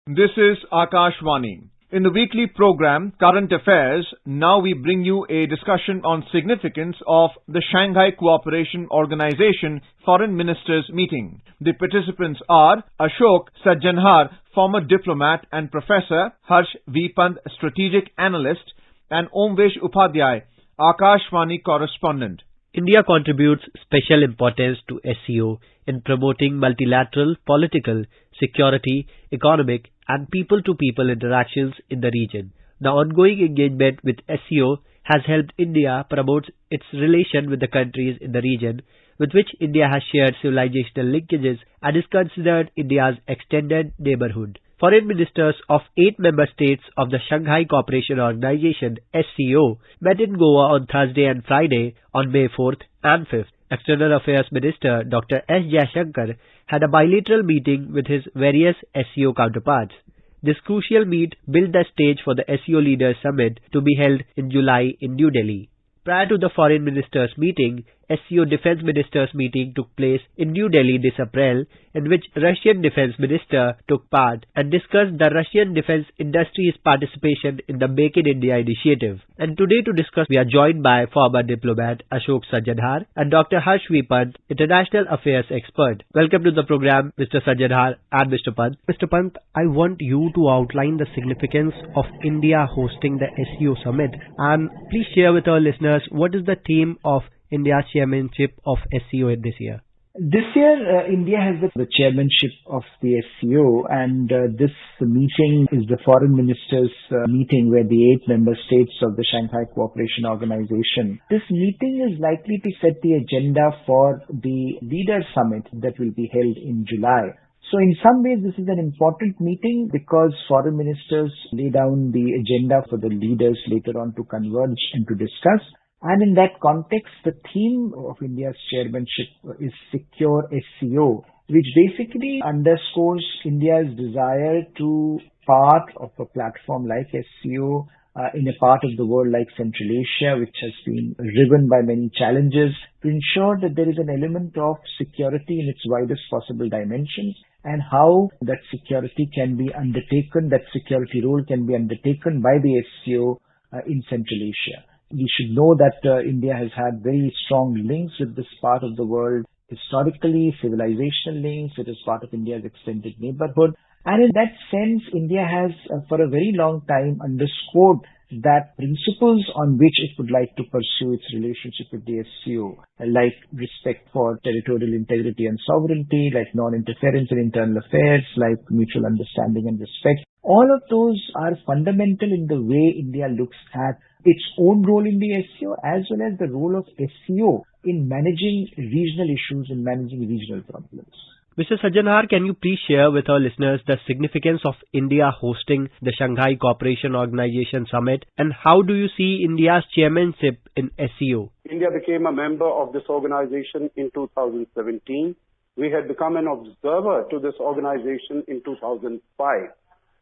This is Akashwani. In the weekly program Current Affairs, now we bring you a discussion on significance of the Shanghai Cooperation Organization Foreign Ministers Meeting. The participants are Ashok, Sajjanhar, former diplomat and professor, Harsh V. Pant, strategic analyst, and Omvesh Upadhyay, Akashwani correspondent. India contributes special importance to SCO in promoting multilateral political, security, economic and people-to-people interactions in the region. The ongoing engagement with SCO has helped India promote its relation with the countries in the region with which India has shared civilizational linkages and is considered India's extended neighborhood. Foreign ministers of 8 member states of the Shanghai Cooperation Organization (SCO) met in Goa on Thursday and Friday on May 4th and 5th. External Affairs Minister Dr. S. Jaishankar had a bilateral meeting with his various SCO counterparts. This crucial meet built the stage for the SCO Leaders Summit to be held in July in New Delhi. Prior to the Foreign Ministers meeting, SCO Defense Ministers meeting took place in New Delhi this April, in which Russian Defense Minister took part and discussed the Russian defense industry's participation in the Make in India initiative. And today to discuss, we are joined by former diplomat Ashok Sajjanhar and Dr. Harsh V. Pant, international affairs expert. Welcome to the program, Mr. Sajjanhar and Mr. Pant. Mr. Pant, I want you to outline the significance of India hosting the SCO summit, and please share with our listeners what is the theme of India's chairmanship of SCO this year. This year, India has the chairmanship of the SCO, and this meeting is the foreign ministers' meeting where the 8 member states of the Shanghai Cooperation Organization. This meeting is likely to set the agenda for the Leaders Summit that will be held in July. So in some ways, this is an important meeting because foreign ministers lay down the agenda for the leaders later on to converge and to discuss. And in that context, the theme of India's chairmanship is Secure SCO, which basically underscores India's desire to part of a platform like SCO in a part of the world like Central Asia, which has been riven by many challenges, to ensure that there is an element of security in its widest possible dimensions, and how that security can be undertaken, that security role can be undertaken by the SCO in Central Asia. We should know that India has had very strong links with this part of the world. Historically, civilizational links. It is part of India's extended neighborhood. And in that sense, India has for a very long time underscored that principles on which it would like to pursue its relationship with the SCO, like respect for territorial integrity and sovereignty, like non-interference in internal affairs, like mutual understanding and respect. All of those are fundamental in the way India looks at its own role in the SCO as well as the role of SCO in managing regional issues and managing regional problems. Mr. Sajjanhar, can you please share with our listeners the significance of India hosting the Shanghai Cooperation Organization Summit, and how do you see India's chairmanship in SCO? India became a member of this organization in 2017. We had become an observer to this organization in 2005.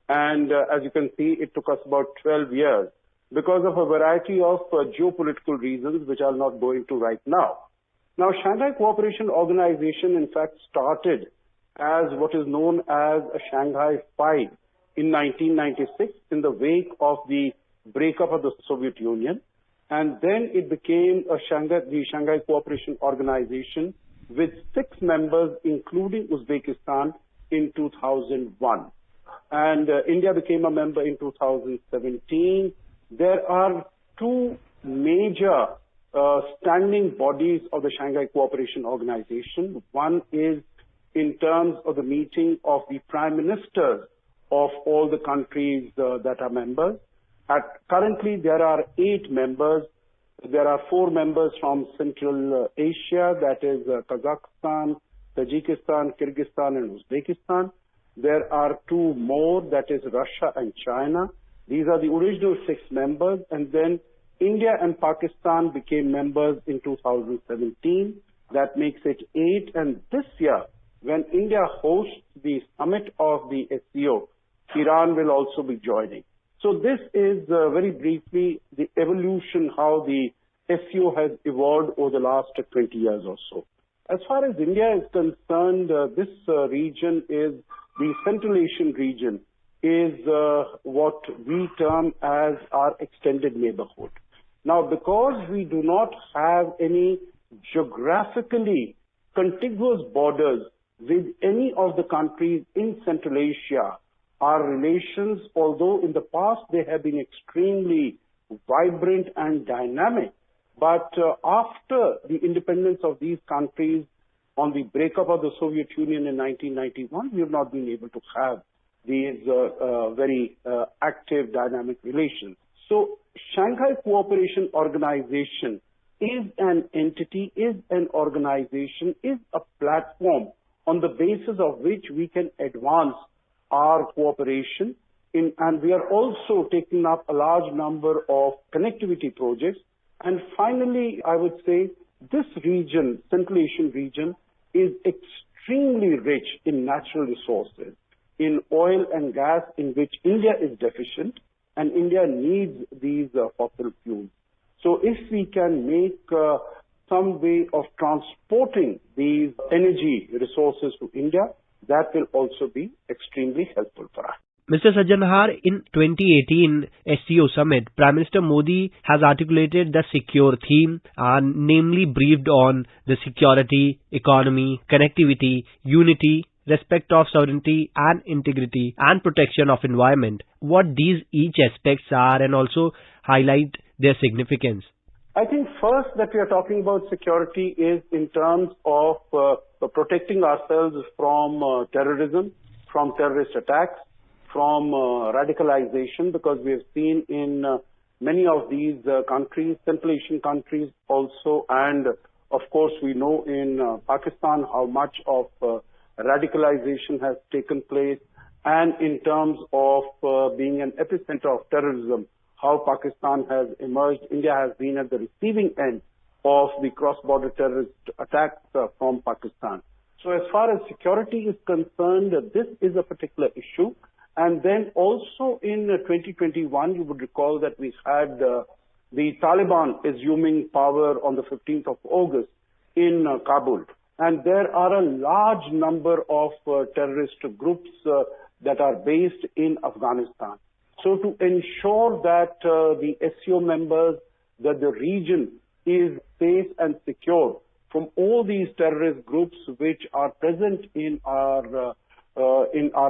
And as you can see, it took us about 12 years because of a variety of geopolitical reasons, which I'll not go into right now. Now, Shanghai Cooperation Organization, in fact, started as what is known as a Shanghai 5 in 1996 in the wake of the breakup of the Soviet Union. And then it became the Shanghai Cooperation Organization with 6 members, including Uzbekistan, in 2001. And India became a member in 2017. There are 2 major standing bodies of the Shanghai Cooperation Organization. One is in terms of the meeting of the prime ministers of all the countries that are members. Currently, there are 8 members. There are 4 members from Central Asia, that is Kazakhstan, Tajikistan, Kyrgyzstan, and Uzbekistan. There are 2 more, that is Russia and China. These are the original 6 members, and then India and Pakistan became members in 2017. That makes it 8. And this year, when India hosts the summit of the SCO, Iran will also be joining. So this is very briefly the evolution, how the SCO has evolved over the last 20 years or so. As far as India is concerned, this region is the Central Asian region is what we term as our extended neighborhood. Now, because we do not have any geographically contiguous borders with any of the countries in Central Asia, our relations, although in the past they have been extremely vibrant and dynamic, but after the independence of these countries on the breakup of the Soviet Union in 1991, we have not been able to have these very active, dynamic relations. So, Shanghai Cooperation Organization is an entity, is an organization, is a platform on the basis of which we can advance our cooperation and we are also taking up a large number of connectivity projects. And finally, I would say this region, Central Asian region, is extremely rich in natural resources, in oil and gas, in which India is deficient, and India needs these fossil fuels. So if we can make some way of transporting these energy resources to India, that will also be extremely helpful for us. Mr. Sajjanhar, in 2018 SCO Summit, Prime Minister Modi has articulated the secure theme and namely briefed on the security, economy, connectivity, unity, respect of sovereignty and integrity and protection of environment. What these each aspects are and also highlight their significance. I think first that we are talking about security is in terms of protecting ourselves from terrorism, from terrorist attacks, from radicalization, because we have seen in many of these countries, Central Asian countries also, and of course we know in Pakistan how much of radicalization has taken place, and in terms of being an epicenter of terrorism, how Pakistan has emerged. India has been at the receiving end of the cross-border terrorist attacks from Pakistan. So as far as security is concerned, this is a particular issue. And then also in 2021, you would recall that we had the Taliban assuming power on the 15th of August in Kabul. And there are a large number of terrorist groups that are based in Afghanistan. So to ensure that the SCO members, that the region is safe and secure from all these terrorist groups which are present in our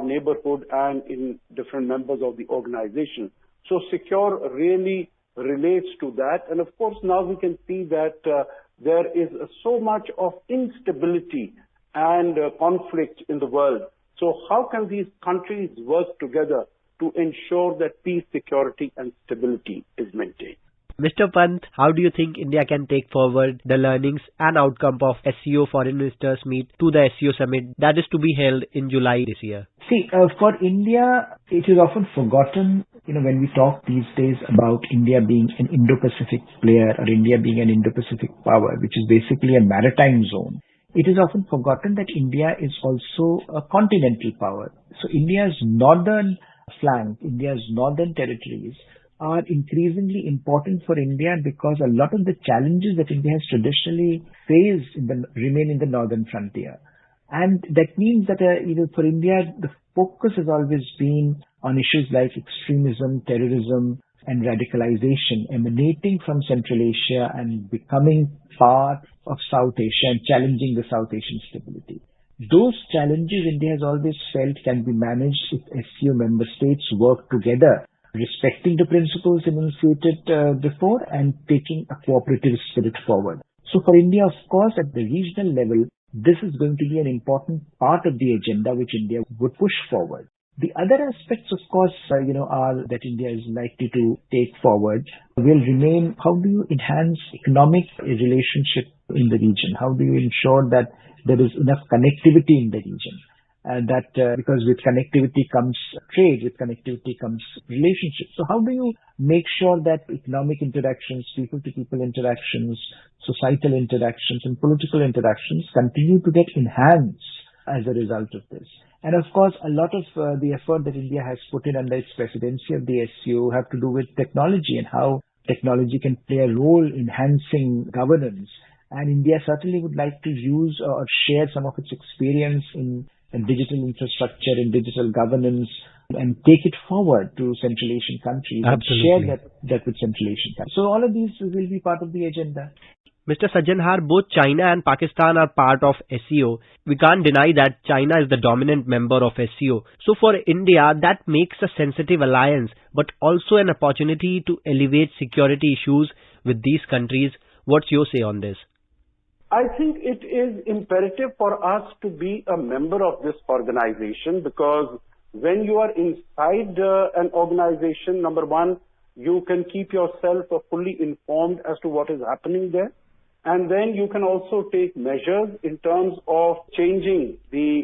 neighborhood and in different members of the organization. So secure really relates to that. And of course, now we can see that there is so much of instability and conflict in the world. So how can these countries work together to ensure that peace, security and stability is maintained? Mr. Pant, how do you think India can take forward the learnings and outcome of SCO Foreign Ministers Meet to the SCO Summit that is to be held in July this year? See, for India, it is often forgotten, when we talk these days about India being an Indo-Pacific player or India being an Indo-Pacific power, which is basically a maritime zone. It is often forgotten that India is also a continental power. So India's northern flank, India's northern territories are increasingly important for India because a lot of the challenges that India has traditionally faced remain in the northern frontier. And that means that for India, the focus has always been on issues like extremism, terrorism, and radicalization emanating from Central Asia and becoming part of South Asia and challenging the South Asian stability. Those challenges India has always felt can be managed if SCO member states work together, respecting the principles enunciated before and taking a cooperative spirit forward. So for India, of course, at the regional level, this is going to be an important part of the agenda which India would push forward. The other aspects, of course, are that India is likely to take forward will remain, how do you enhance economic relationship in the region? How do you ensure that there is enough connectivity in the region? And that because with connectivity comes trade, with connectivity comes relationships. So how do you make sure that economic interactions, people-to-people interactions, societal interactions and political interactions continue to get enhanced as a result of this? And of course, a lot of the effort that India has put in under its presidency of the SCO have to do with technology and how technology can play a role in enhancing governance. And India certainly would like to use or share some of its experience in digital infrastructure and digital governance and take it forward to Central Asian countries. Absolutely. And share that with Central Asian countries. So all of these will be part of the agenda. Mr. Sajjanhar, both China and Pakistan are part of SCO. We can't deny that China is the dominant member of SCO. So for India, that makes a sensitive alliance, but also an opportunity to elevate security issues with these countries. What's your say on this? I think it is imperative for us to be a member of this organization, because when you are inside an organization, number one, you can keep yourself fully informed as to what is happening there. And then you can also take measures in terms of changing the,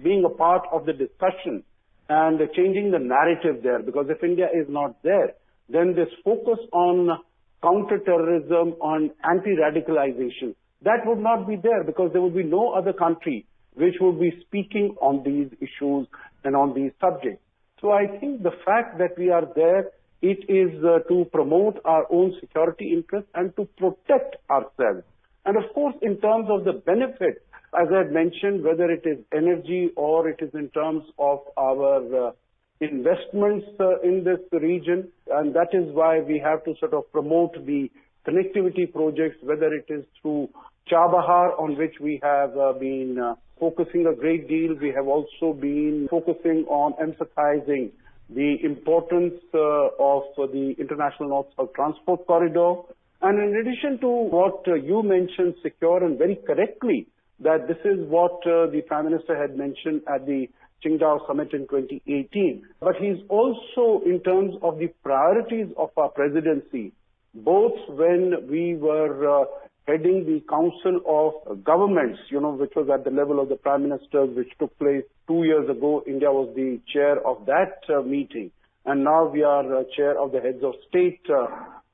being a part of the discussion and changing the narrative there. Because if India is not there, then this focus on counter-terrorism, on anti-radicalization, that would not be there, because there would be no other country which would be speaking on these issues and on these subjects. So I think the fact that we are there, it is to promote our own security interests and to protect ourselves. And of course, in terms of the benefit, as I had mentioned, whether it is energy or it is in terms of our investments in this region, and that is why we have to sort of promote the connectivity projects, whether it is through Chabahar, on which we have been focusing a great deal. We have also been focusing on emphasizing the importance of the International North-South Transport Corridor. And in addition to what you mentioned, secure, and very correctly, that this is what the Prime Minister had mentioned at the Qingdao Summit in 2018. But he's also, in terms of the priorities of our presidency, both when we were heading the Council of Governments, which was at the level of the Prime Ministers, which took place 2 years ago. India was the chair of that meeting. And now we are chair of the Heads of State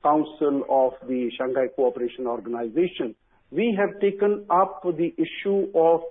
Council of the Shanghai Cooperation Organization. We have taken up the issue of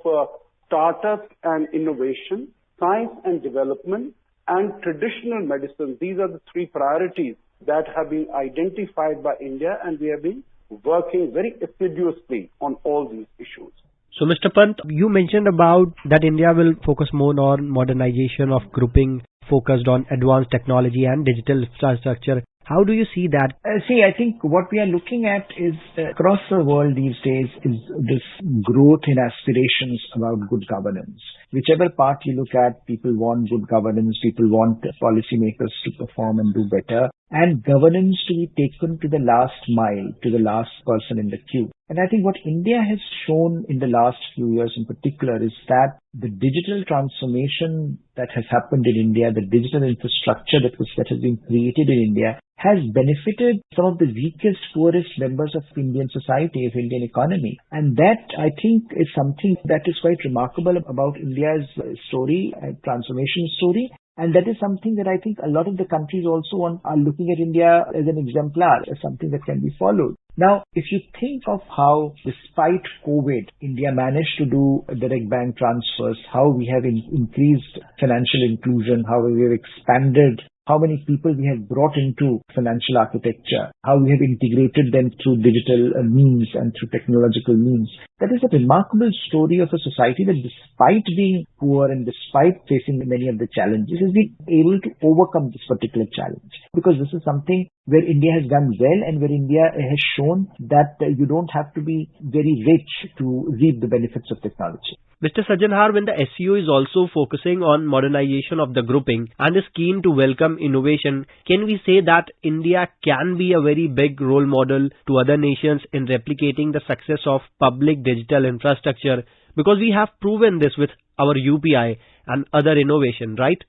startups and innovation, science and development, and traditional medicine. These are the three priorities that have been identified by India, and we have been working very assiduously on all these issues. So, Mr. Pant, you mentioned about that India will focus more on modernization of grouping focused on advanced technology and digital infrastructure. How do you see that? I think what we are looking at is across the world these days is this growth in aspirations about good governance. Whichever part you look at, people want good governance, people want policymakers to perform and do better, and governance to be taken to the last mile, to the last person in the queue. And I think what India has shown in the last few years in particular is that the digital transformation that has happened in India, the digital infrastructure that has been created in India, has benefited some of the weakest, poorest members of Indian society, of Indian economy. And that, I think, is something that is quite remarkable about India's story, transformation story. And that is something that I think a lot of the countries also are looking at India as an exemplar, as something that can be followed. Now, if you think of how, despite COVID, India managed to do direct bank transfers, how we have increased financial inclusion, how we have expanded, how many people we have brought into financial architecture, how we have integrated them through digital means and through technological means. That is a remarkable story of a society that, despite being poor and despite facing many of the challenges, has been able to overcome this particular challenge. Because this is something where India has done well and where India has shown that you don't have to be very rich to reap the benefits of technology. Mr. Sajjanhar, when the SCO is also focusing on modernization of the grouping and is keen to welcome innovation, can we say that India can be a very big role model to other nations in replicating the success of public digital infrastructure? Because we have proven this with our UPI and other innovation, right?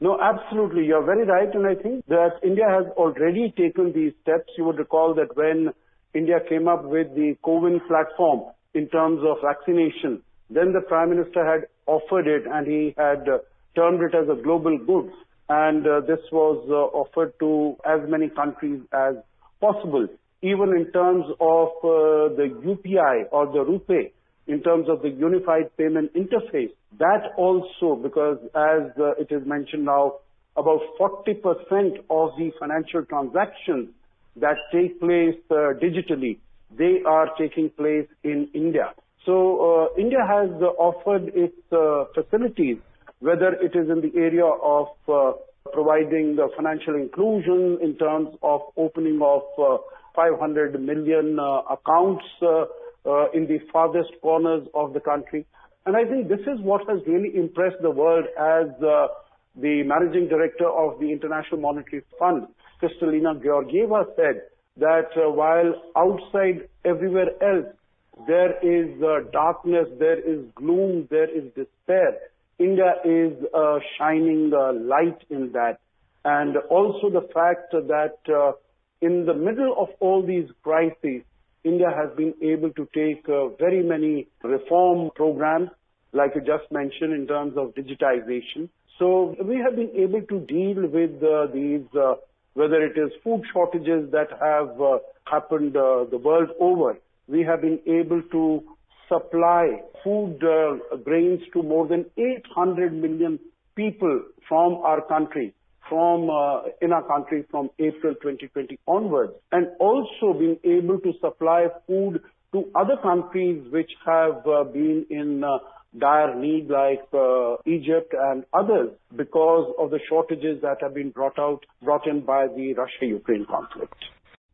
No, absolutely. You're very right. And I think that India has already taken these steps. You would recall that when India came up with the CoWIN platform in terms of vaccination, then the Prime Minister had offered it and he had termed it as a global good. And this was offered to as many countries as possible. Even in terms of the UPI or the RuPay, in terms of the unified payment interface, that also, because as it is mentioned now, about 40% of the financial transactions that take place digitally, they are taking place in India. So India has offered its facilities, whether it is in the area of providing financial inclusion in terms of opening of 500 million accounts in the farthest corners of the country. And I think this is what has really impressed the world, as the managing director of the International Monetary Fund, Kristalina Georgieva, said that while outside everywhere else there is darkness, there is gloom, there is despair, India is a shining light in that. And also the fact that in the middle of all these crises, India has been able to take very many reform programs, like you just mentioned, in terms of digitization. So we have been able to deal with these, whether it is food shortages that have happened the world over. We have been able to supply food grains to more than 800 million people from our country, from April 2020 onwards, and also been able to supply food to other countries which have been in dire need, like Egypt and others, because of the shortages that have been brought in by the Russia-Ukraine conflict.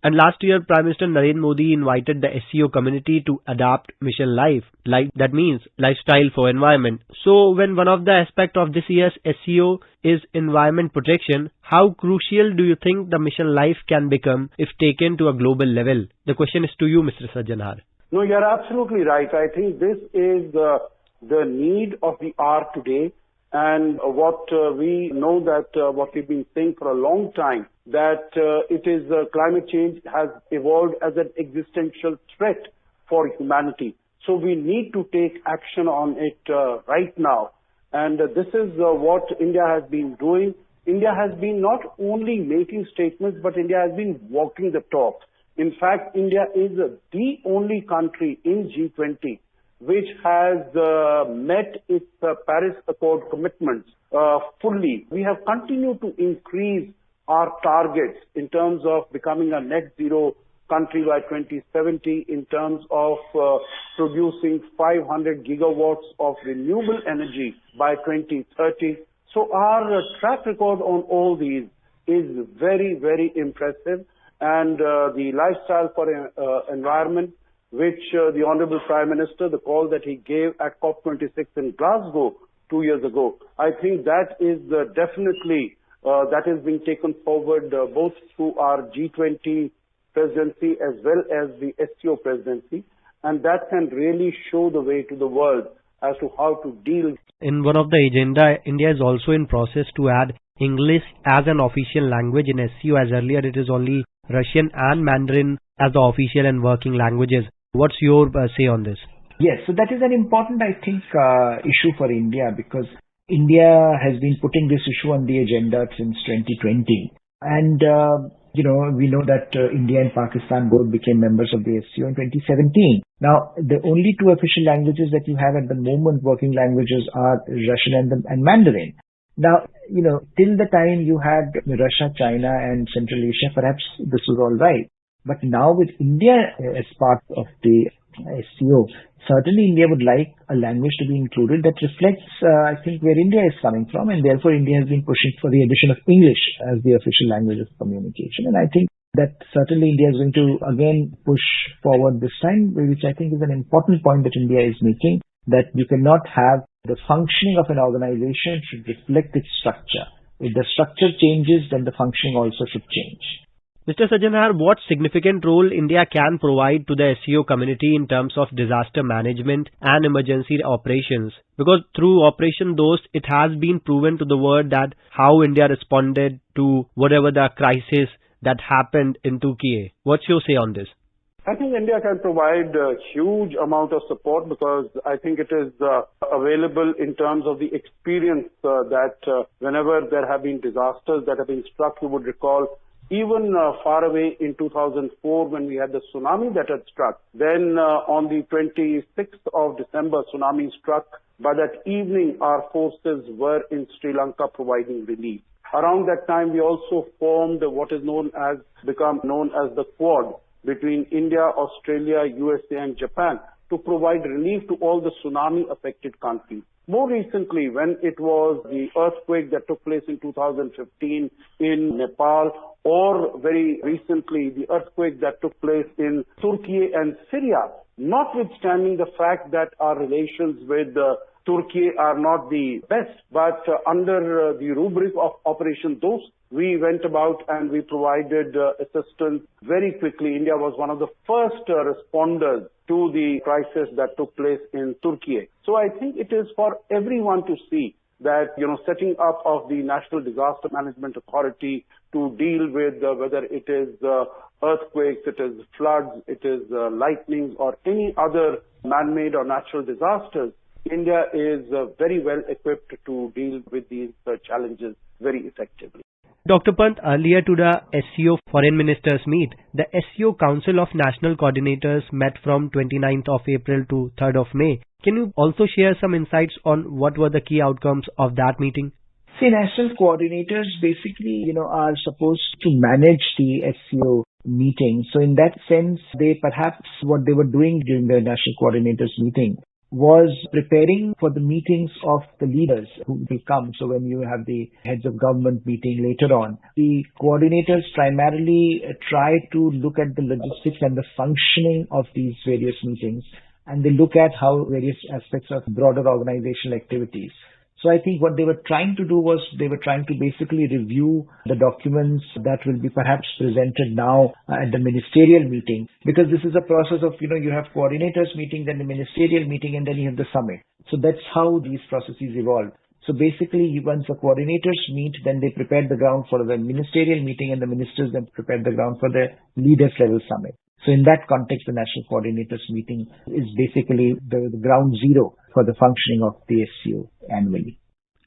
And last year, Prime Minister Narendra Modi invited the SCO community to adopt Mission Life. That means lifestyle for environment. So when one of the aspects of this year's SCO is environment protection, how crucial do you think the Mission Life can become if taken to a global level? The question is to you, Mr. Sajjanhar. No, you're absolutely right. I think this is the need of the hour today. And what we know that what we've been saying for a long time, that it is climate change has evolved as an existential threat for humanity. So we need to take action on it right now. And this is what India has been doing. India has been not only making statements, but India has been walking the talk. In fact, India is the only country in G20 which has met its Paris Accord commitments fully. We have continued to increase our targets in terms of becoming a net zero country by 2070, in terms of producing 500 gigawatts of renewable energy by 2030. So our track record on all these is very, very impressive. And the lifestyle for environment, which the Honorable Prime Minister, the call that he gave at COP26 in Glasgow 2 years ago, I think that is definitely, that is being taken forward both through our G20 presidency as well as the SCO presidency, and that can really show the way to the world as to how to deal. In one of the agenda, India is also in process to add English as an official language in SCO, as earlier it is only Russian and Mandarin as the official and working languages. What's your say on this? Yes, so that is an important, I think, issue for India, because India has been putting this issue on the agenda since 2020. And, we know that India and Pakistan both became members of the SCO in 2017. Now, the only two official languages that you have at the moment, working languages, are Russian and Mandarin. Now, till the time you had Russia, China and Central Asia, perhaps this was all right. But now with India as part of the SCO, certainly India would like a language to be included that reflects, I think, where India is coming from, and therefore India has been pushing for the addition of English as the official language of communication. And I think that certainly India is going to again push forward this time, which I think is an important point that India is making, that you cannot have the functioning of an organization should reflect its structure. If the structure changes, then the functioning also should change. Mr. Sajjanhar, what significant role India can provide to the SCO community in terms of disaster management and emergency operations? Because through Operation Dost, it has been proven to the world that how India responded to whatever the crisis that happened in Turkey. What's your say on this? I think India can provide a huge amount of support, because I think it is available in terms of the experience that whenever there have been disasters that have been struck, you would recall even far away in 2004 when we had the tsunami that had struck. Then on the 26th of December, tsunami struck. By that evening, our forces were in Sri Lanka providing relief. Around that time, we also formed what is become known as the Quad between India, Australia, USA and Japan to to provide relief to all the tsunami-affected countries. More recently, when it was the earthquake that took place in 2015 in Nepal, or very recently the earthquake that took place in Turkey and Syria, notwithstanding the fact that our relations with Turkey are not the best, but under the rubric of Operation Dost, we went about and we provided assistance very quickly. India was one of the first responders to the crisis that took place in Turkey. So I think it is for everyone to see that, setting up of the National Disaster Management Authority to deal with whether it is earthquakes, it is floods, it is lightnings or any other man-made or natural disasters, India is very well equipped to deal with these challenges very effectively. Dr. Pant, earlier to the SCO Foreign Ministers meet, the SCO Council of National Coordinators met from 29th of April to 3rd of May. Can you also share some insights on what were the key outcomes of that meeting? See, national coordinators basically, are supposed to manage the SCO meeting. So in that sense, what they were doing during the national coordinators meeting was preparing for the meetings of the leaders who will come. So when you have the heads of government meeting later on, the coordinators primarily try to look at the logistics and the functioning of these various meetings, and they look at how various aspects of broader organizational activities. So I think what they were trying to do was they were trying to basically review the documents that will be perhaps presented now at the ministerial meeting, because this is a process of, you have coordinators meeting, then the ministerial meeting, and then you have the summit. So that's how these processes evolve. So basically, once the coordinators meet, then they prepare the ground for the ministerial meeting, and the ministers then prepare the ground for the leaders level summit. So in that context, the National Coordinators meeting is basically the ground zero for the functioning of the SCO annually.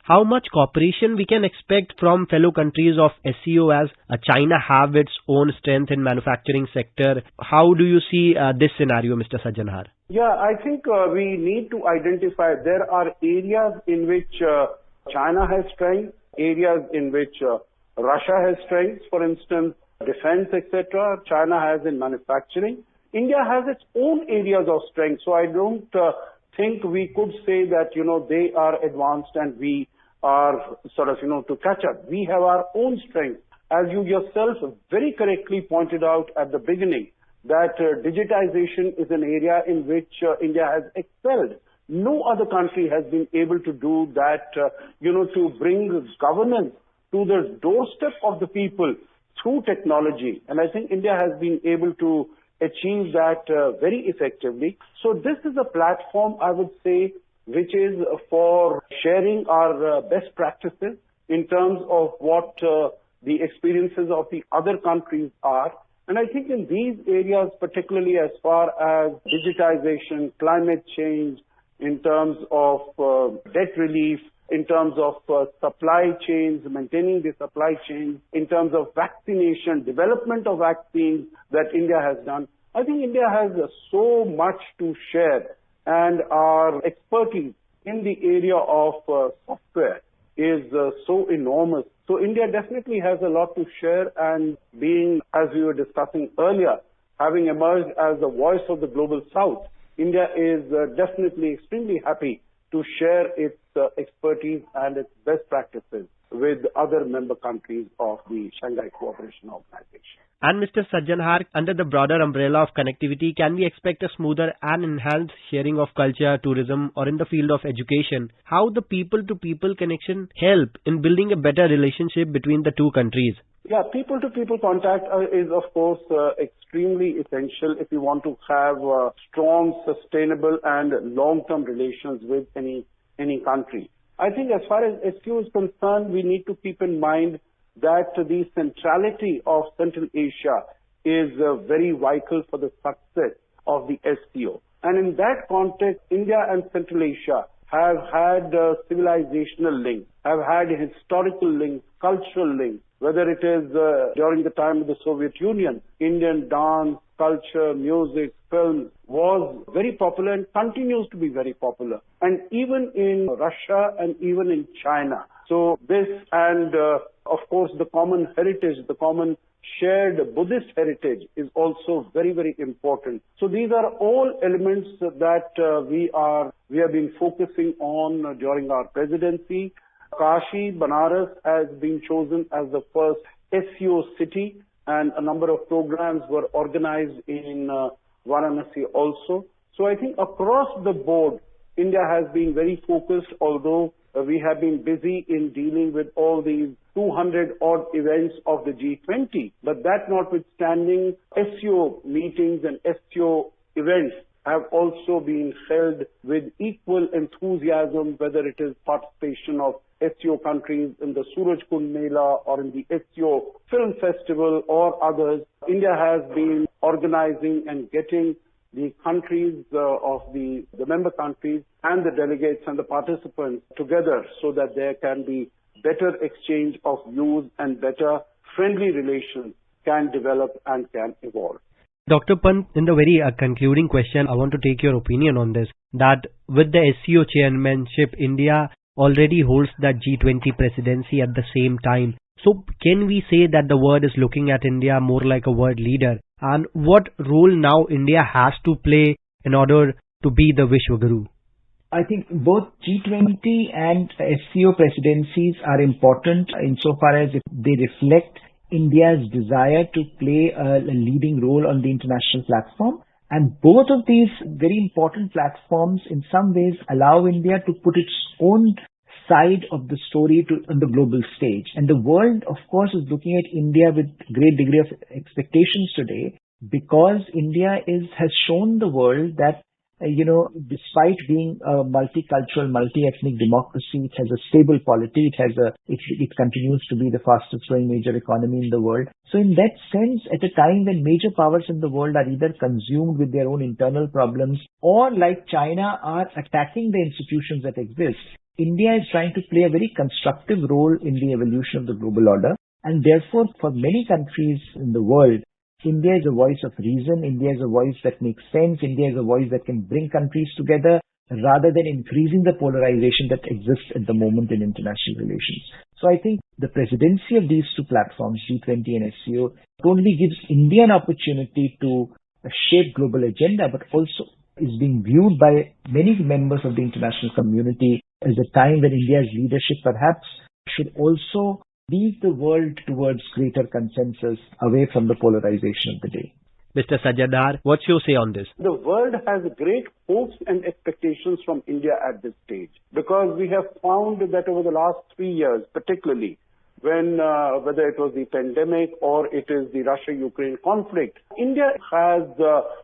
How much cooperation we can expect from fellow countries of SCO as China have its own strength in manufacturing sector? How do you see this scenario, Mr. Sajjanhar? Yeah, I think we need to identify there are areas in which China has strength, areas in which Russia has strengths, for instance, defense, etc. China has in manufacturing. India has its own areas of strength. So I don't think we could say that, they are advanced and we are sort of, to catch up. We have our own strength. As you yourself very correctly pointed out at the beginning, that digitization is an area in which India has excelled. No other country has been able to do that, to bring governance to the doorstep of the people through technology. And I think India has been able to achieve that very effectively. So this is a platform, I would say, which is for sharing our best practices in terms of what the experiences of the other countries are. And I think in these areas, particularly as far as digitization, climate change, in terms of debt relief, in terms of supply chains, maintaining the supply chains, in terms of vaccination, development of vaccines that India has done. I think India has so much to share, and our expertise in the area of software is so enormous. So India definitely has a lot to share, and being, as we were discussing earlier, having emerged as the voice of the global south, India is definitely extremely happy to share its expertise and its best practices with other member countries of the Shanghai Cooperation Organization. And Mr. Sajjanhar, under the broader umbrella of connectivity, can we expect a smoother and enhanced sharing of culture, tourism, or in the field of education? How the people-to-people connection help in building a better relationship between the two countries? Yeah, people-to-people contact is, of course, extremely essential if you want to have strong, sustainable, and long-term relations with any country. I think as far as SQ is concerned, we need to keep in mind that the centrality of Central Asia is very vital for the success of the SCO. And in that context, India and Central Asia have had civilizational links, have had historical links, cultural links, whether it is during the time of the Soviet Union, Indian dance, culture, music, film was very popular and continues to be very popular. And even in Russia and even in China. So this and Of course, the common heritage, the common shared Buddhist heritage is also very, very important. So these are all elements that we have been focusing on during our presidency. Kashi, Banaras has been chosen as the first SEO city, and a number of programs were organized in Varanasi also. So I think across the board, India has been very focused, although we have been busy in dealing with all these 200 odd events of the G20. But that notwithstanding, SEO meetings and SEO events have also been held with equal enthusiasm, whether it is participation of SEO countries in the Suraj Kund Mela or in the SEO Film Festival or others. India has been organizing and getting the countries of the member countries and the delegates and the participants together so that there can be better exchange of views and better friendly relations can develop and can evolve. Dr. Pant, in the very concluding question, I want to take your opinion on this, that with the SEO chairmanship, India already holds the G20 presidency at the same time. So can we say that the world is looking at India more like a world leader? And what role now India has to play in order to be the Vishwaguru? I think both G20 and SEO presidencies are important insofar as they reflect India's desire to play a leading role on the international platform. And both of these very important platforms in some ways allow India to put its own side of the story on the global stage. And the world, of course, is looking at India with great degree of expectations today because India has shown the world that despite being a multicultural, multi-ethnic democracy, it has a stable polity. It continues to be the fastest growing major economy in the world. So in that sense, at a time when major powers in the world are either consumed with their own internal problems or like China are attacking the institutions that exist, India is trying to play a very constructive role in the evolution of the global order. And therefore, for many countries in the world, India is a voice of reason. India is a voice that makes sense. India is a voice that can bring countries together rather than increasing the polarization that exists at the moment in international relations. So I think the presidency of these two platforms, G20 and SEO, not only gives India an opportunity to shape global agenda, but also is being viewed by many members of the international community as a time when India's leadership perhaps should also lead the world towards greater consensus away from the polarization of the day. Mr. Sajjanhar, what's your say on this? The world has great hopes and expectations from India at this stage because we have found that over the last 3 years, particularly when whether it was the pandemic or it is the Russia-Ukraine conflict, India has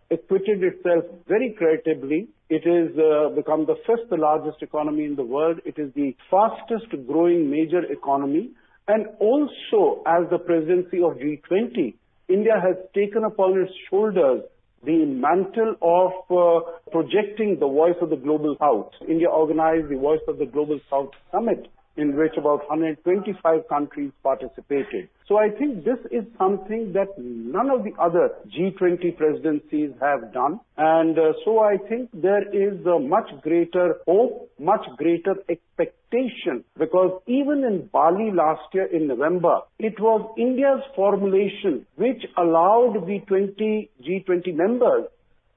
acquitted itself very creditably. It has become the fifth largest economy in the world. It is the fastest growing major economy. And also, as the presidency of G20, India has taken upon its shoulders the mantle of projecting the voice of the Global South. India organized the Voice of the Global South Summit, in which about 125 countries participated. So I think this is something that none of the other G20 presidencies have done. And so I think there is a much greater hope, much greater expectation, because even in Bali last year in November, it was India's formulation which allowed the G20 members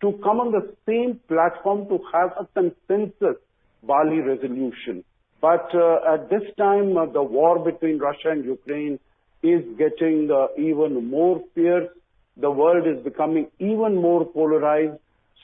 to come on the same platform to have a consensus Bali resolution. But at this time, the war between Russia and Ukraine is getting even more fierce. The world is becoming even more polarized.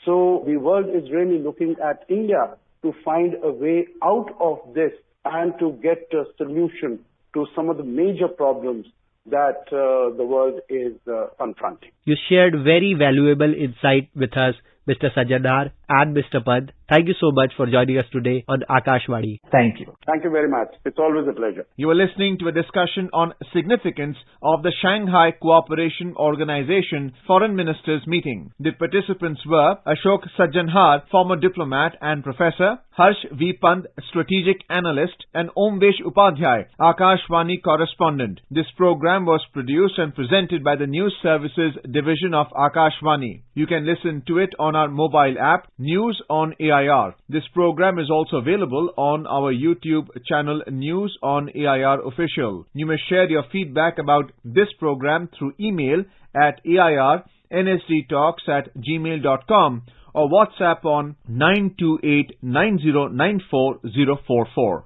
So the world is really looking at India to find a way out of this and to get a solution to some of the major problems that the world is confronting. You shared very valuable insight with us, Mr. Sajjanhar and Mr. Pant. Thank you so much for joining us today on Akashwani. Thank you. Thank you very much. It's always a pleasure. You are listening to a discussion on significance of the Shanghai Cooperation Organization Foreign Ministers Meeting. The participants were Ashok Sajjanhar, former diplomat and professor, Harsh V. Pant, strategic analyst, and Omvesh Upadhyay, Akashwani correspondent. This program was produced and presented by the News Services Division of Akashwani. You can listen to it on our mobile app, News on AIR. This program is also available on our YouTube channel News on AIR Official. You may share your feedback about this program through email at airnsdtalks@gmail.com or WhatsApp on 928909404.